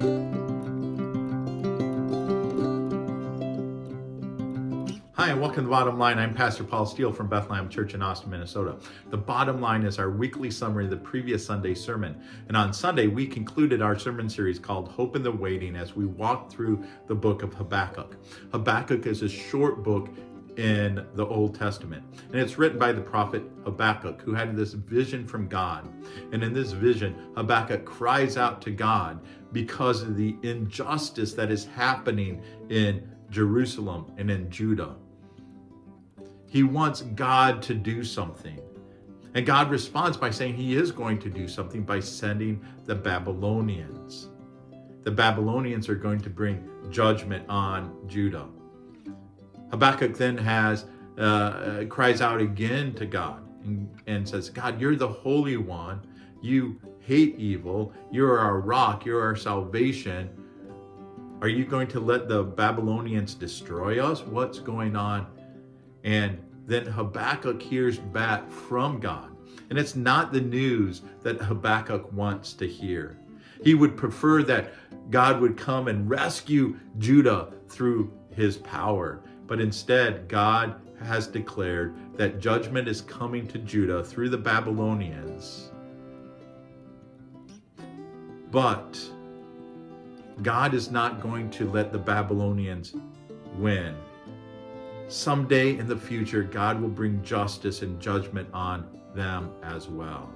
Hi, and welcome to The Bottom Line. I'm Pastor Paul Steele from Bethlehem Church in Austin, Minnesota. The Bottom Line is our weekly summary of the previous Sunday's sermon. And on Sunday, we concluded our sermon series called Hope in the Waiting as we walked through the book of Habakkuk. Habakkuk is a short book in the Old Testament. And it's written by the prophet Habakkuk, who had this vision from God. And in this vision, Habakkuk cries out to God because of the injustice that is happening in Jerusalem and in Judah. He wants God to do something. And God responds by saying he is going to do something by sending the Babylonians. The Babylonians are going to bring judgment on Judah. Habakkuk then cries out again to God and says, God, you're the Holy One. You hate evil. You're our rock. You're our salvation. Are you going to let the Babylonians destroy us? What's going on? And then Habakkuk hears back from God. And it's not the news that Habakkuk wants to hear. He would prefer that God would come and rescue Judah through his power. But instead, God has declared that judgment is coming to Judah through the Babylonians. But God is not going to let the Babylonians win. Someday in the future, God will bring justice and judgment on them as well.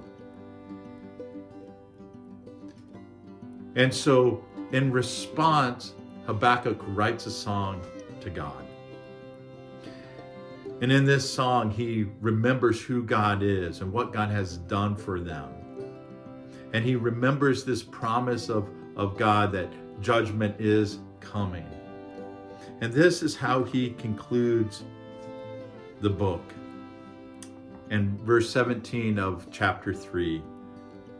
And so, in response, Habakkuk writes a song to God. And in this song, he remembers who God is and what God has done for them. And he remembers this promise of God that judgment is coming. And this is how he concludes the book. In verse 17 of chapter 3,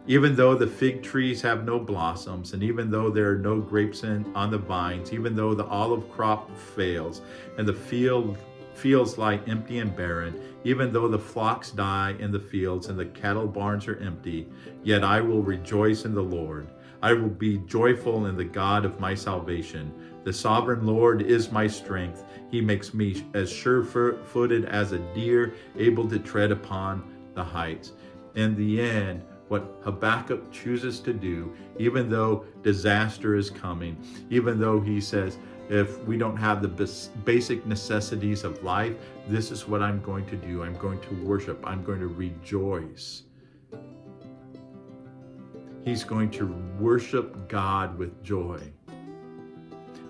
even though the fig trees have no blossoms, and even though there are no grapes on the vines, even though the olive crop fails, and the fields lie empty and barren, even though the flocks die in the fields and the cattle barns are empty, yet I will rejoice in the Lord. I will be joyful in the God of my salvation. The sovereign Lord is my strength. He makes me as sure-footed as a deer, able to tread upon the heights. In the end, what Habakkuk chooses to do, even though disaster is coming, even though he says, if we don't have the basic necessities of life, this is what I'm going to do. I'm going to worship. I'm going to rejoice. He's going to worship God with joy.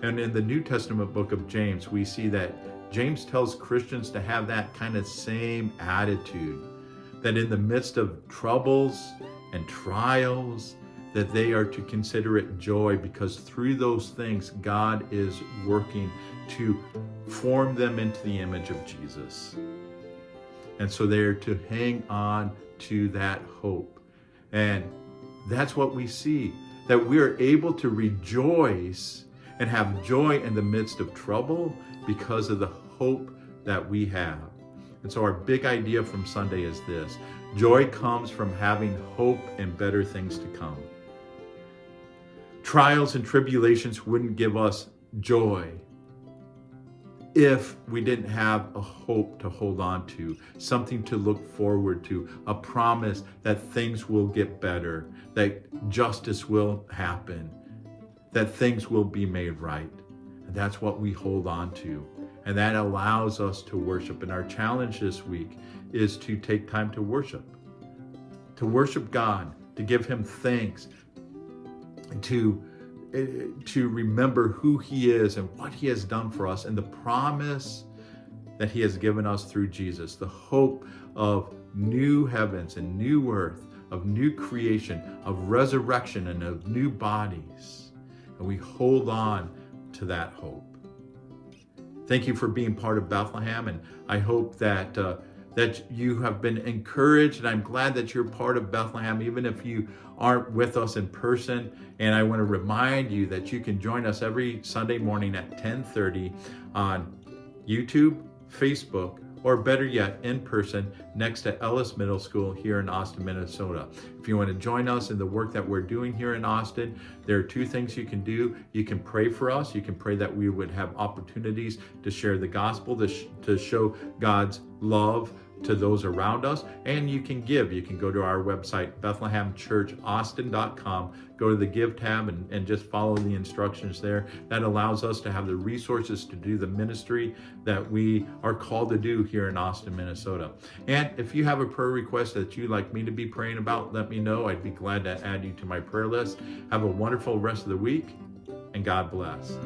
And in the New Testament book of James, we see that James tells Christians to have that kind of same attitude, that in the midst of troubles and trials, that they are to consider it joy, because through those things, God is working to form them into the image of Jesus. And so they are to hang on to that hope. And that's what we see, that we are able to rejoice and have joy in the midst of trouble because of the hope that we have. And so our big idea from Sunday is this: joy comes from having hope in better things to come. Trials and tribulations wouldn't give us joy if we didn't have a hope to hold on to, something to look forward to, a promise that things will get better, that justice will happen, that things will be made right. And that's what we hold on to. And that allows us to worship. And our challenge this week is to take time to worship God, to give him thanks, to remember who he is and what he has done for us, and the promise that he has given us through Jesus, the hope of new heavens and new earth, of new creation, of resurrection, and of new bodies. And we hold on to that hope. Thank you for being part of Bethlehem, and I hope that you have been encouraged, and I'm glad that you're part of Bethlehem, even if you aren't with us in person. And I want to remind you that you can join us every Sunday morning at 10:30 on YouTube, Facebook, or better yet, in person next to Ellis Middle School here in Austin, Minnesota. If you want to join us in the work that we're doing here in Austin, there are two things you can do. You can pray for us. You can pray that we would have opportunities to share the gospel, to show God's love to those around us, and you can give. You can go to our website, BethlehemChurchAustin.com, go to the Give tab and just follow the instructions there. That allows us to have the resources to do the ministry that we are called to do here in Austin, Minnesota. And if you have a prayer request that you'd like me to be praying about, let me know. I'd be glad to add you to my prayer list. Have a wonderful rest of the week, and God bless.